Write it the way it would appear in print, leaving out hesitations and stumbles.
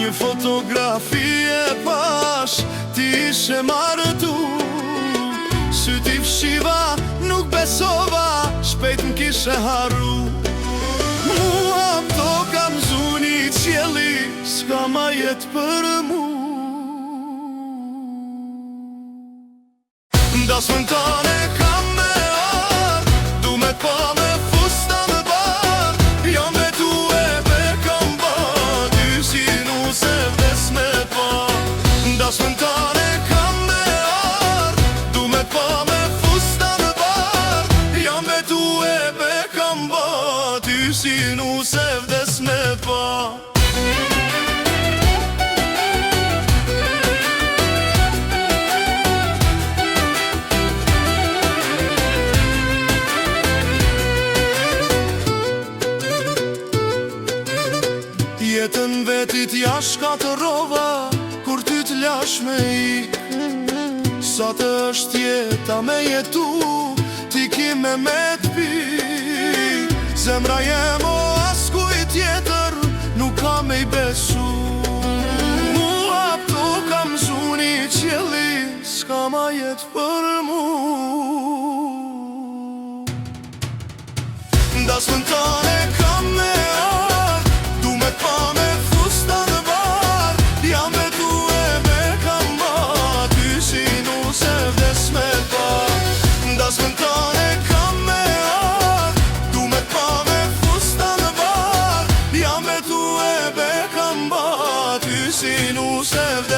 Një fotografi e pash, ti ishe martu. Sy t'i fshiva, nuk besova, shpejt m'kishe harru. Mua pëto kam zuni qjeli, s'ka ma jet për mu. Dasmën tane kam me ardh, du me pa me fusta me bar. Jam me tu e be kam ba, ty si nu se vdes me pa. Dasmën tane kam me ardh, du me pa me fusta me bar. Jam me tu e be kam ba, ty si nu se vdes me pa. Jetën vetit jash ka të rova, kur ty t'lash me ik. Sa të është jeta me jetu, ti ki me t'pik. Zemra jem o askuj tjetër, nuk ka me i besu. Mua pëto kam zuni qjeli, s'ka ma jet për mu. Dasmën tane kam me ardh, du me pa me fusta në bar. Jam me tu e me kam ba, ty si nu se vdes me pa. Dasmën tane kam me ardh, du me pa me fusta në bar. Jam me tu e me kam ba, ty si nu se vdes me pa.